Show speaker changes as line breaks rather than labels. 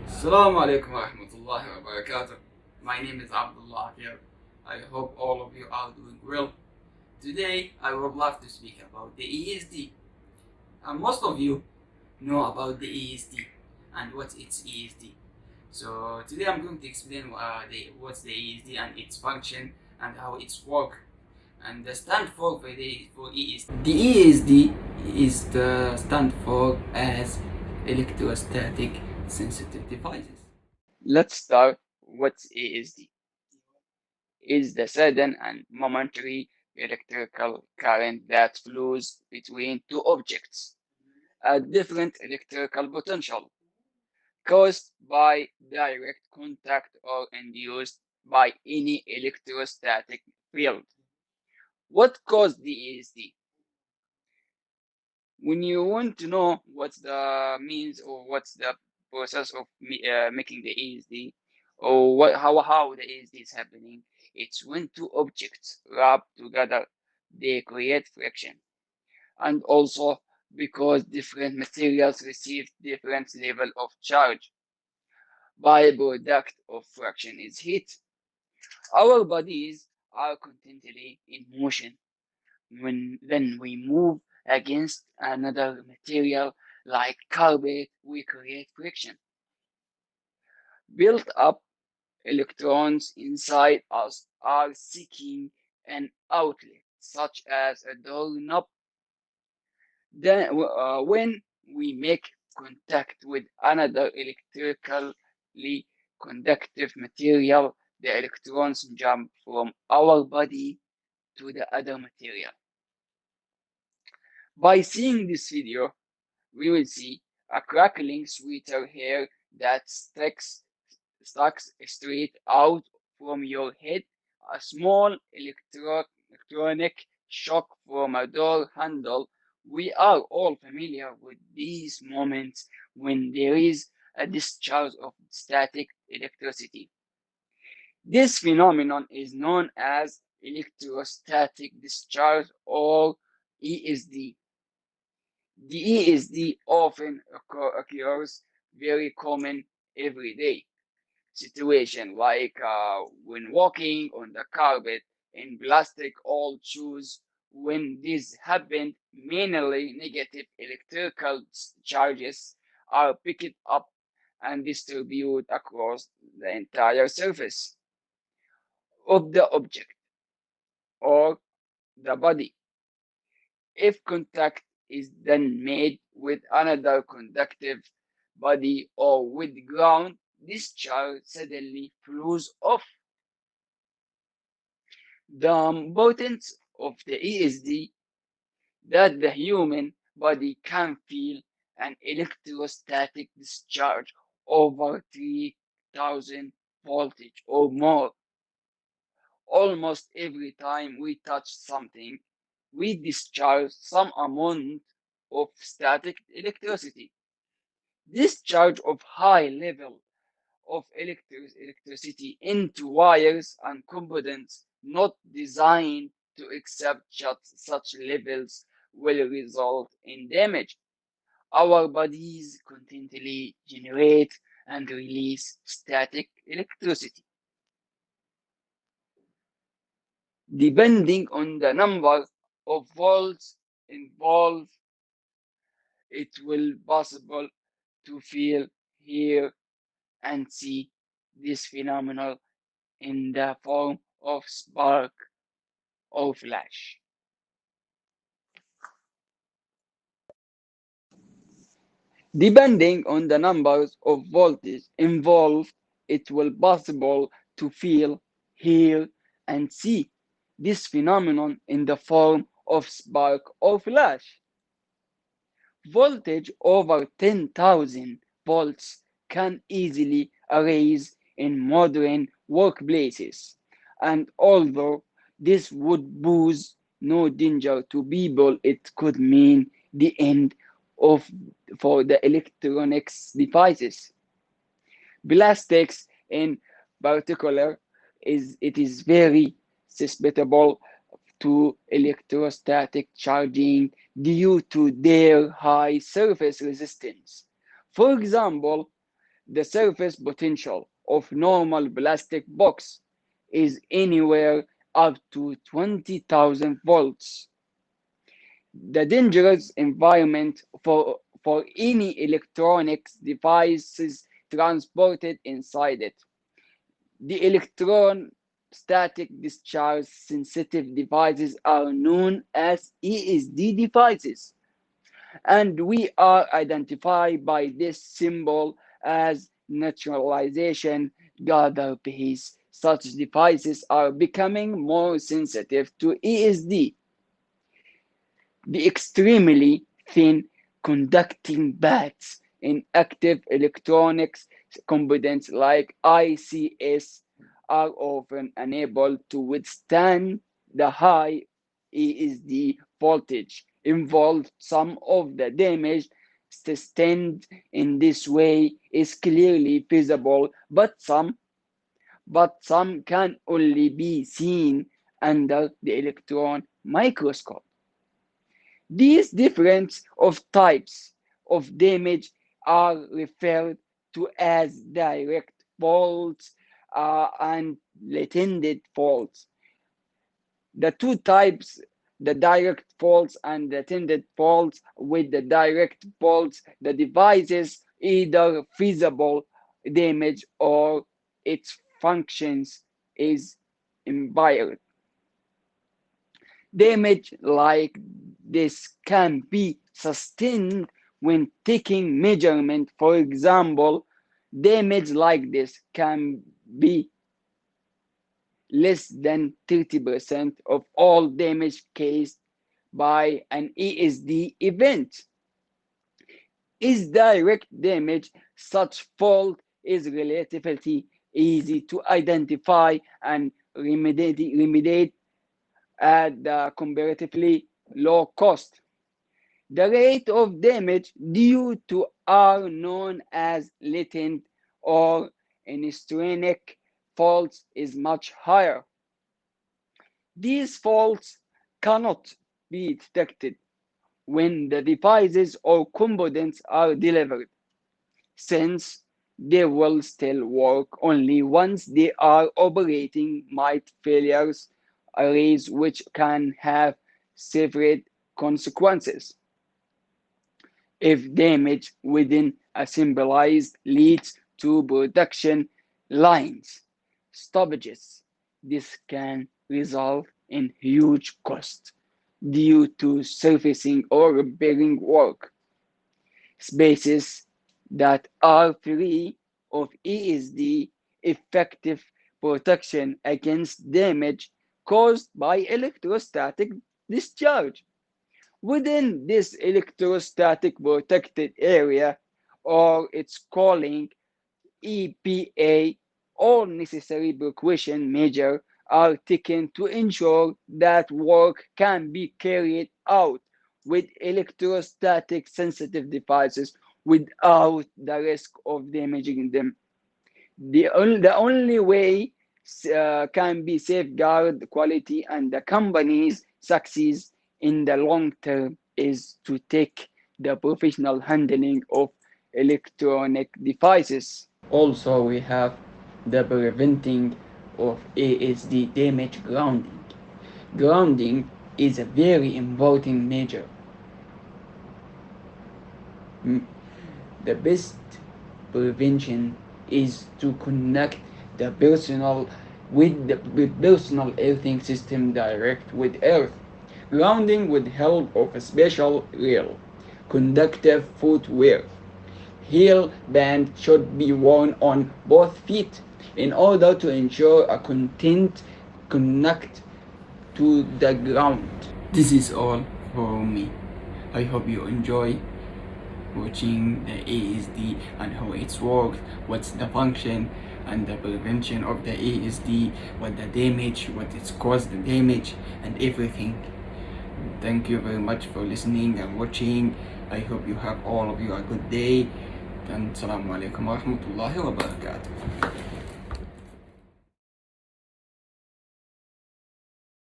Assalamu alaikum wa rahmatullahi wa barakatuh. My name is Abdullah here. I hope all of you are doing well. Today I would love to speak about the ESD. And most of you know about the ESD and what it's ESD. So today I'm going to explain what's the ESD and its function and how it's work. And the stand for ESD. The ESD is the stand for as electrostatic sensitive devices. Let's start. What's ESD? Is the sudden and momentary electrical current that flows between two objects at different electrical potential, caused by direct contact or induced by any electrostatic field. What caused the ESD? When you want to know what's the means or what's the process of making the ESD, or how the ESD is happening, it's when two objects rub together, they create friction. And also because different materials receive different level of charge. Byproduct of friction is heat. Our bodies are constantly in motion. When we move against another material like carpet, we create friction. Built up electrons inside us are seeking an outlet, such as a doorknob. Then, when we make contact with another electrically conductive material, the electrons jump from our body to the other material. By seeing this video, we will see a crackling sweater hair that sticks straight out from your head, a small electronic shock from a door handle. We are all familiar with these moments when there is a discharge of static electricity. This phenomenon is known as electrostatic discharge or ESD. The ESD often occurs very common everyday situation like when walking on the carpet in plastic old shoes. When this happened, mainly negative electrical charges are picked up and distributed across the entire surface of the object or the body. If contact is then made with another conductive body or with ground, this charge suddenly flows off. The importance of the ESD that the human body can feel an electrostatic discharge over 3000 voltage or more. Almost every time we touch something, we discharge some amount of static electricity. This charge of high level of electricity into wires and components not designed to accept such levels will result in damage. Our bodies constantly generate and release static electricity. Depending on the number of volts involved, it will possible to feel, hear, and see this phenomenon in the form of spark or flash. Depending on the numbers of voltage involved, it will possible to feel, hear, and see this phenomenon in the form of spark or flash. Voltage over 10,000 volts can easily arise in modern workplaces, and although this would pose no danger to people, it could mean the end of for the electronics devices. Plastics in particular is very susceptible to electrostatic charging due to their high surface resistance. For example, The surface potential of normal plastic box is anywhere up to 20,000 volts. The dangerous environment for any electronics devices transported inside it. The electrostatic discharge sensitive devices are known as ESD devices, and we are identified by this symbol as naturalization gather pace. Such devices are becoming more sensitive to ESD. The extremely thin conducting bands in active electronics components like ICs are often unable to withstand the high ESD voltage involved. Some of the damage sustained in this way is clearly visible, but some can only be seen under the electron microscope. These different of types of damage are referred to as direct faults and latent faults. The two types, the direct faults and the latent faults. With the direct faults, the device is either visible damage or its functions is impaired. Damage like this can be sustained when taking measurement. For example, damage like this can be less than 30% of all damage caused by an ESD event. Is direct damage, such fault is relatively easy to identify and remediate at the comparatively low cost. The rate of damage due to are known as latent or intrinsic faults is much higher. These faults cannot be detected when the devices or components are delivered, since they will still work only once they are operating. Might failures arise which can have severe consequences. If damage within a symbolized leads to production lines stoppages, this can result in huge costs due to surfacing or repairing work. Spaces that are free of ESD effective protection against damage caused by electrostatic discharge. Within this electrostatic protected area, or its calling EPA, all necessary precaution measures are taken to ensure that work can be carried out with electrostatic sensitive devices without the risk of damaging them. The only way can be safeguard quality and the company's success in the long term is to take the professional handling of electronic devices. Also, we have the preventing of ESD damage grounding. Grounding is a very important measure. The best prevention is to connect the personal with personal earthing system direct with earth. Grounding with help of a special rail, conductive footwear. Heel band should be worn on both feet in order to ensure a content connect to the ground. This is all for me. I hope you enjoy watching the ESD and how it's worked, what's the function and the prevention of the ESD, what the damage, what it's caused the damage and everything. Thank you very much for listening and watching. I hope you have all of you a good day. And Assalamu alaikum wa rahmatullahi wa barakatuh.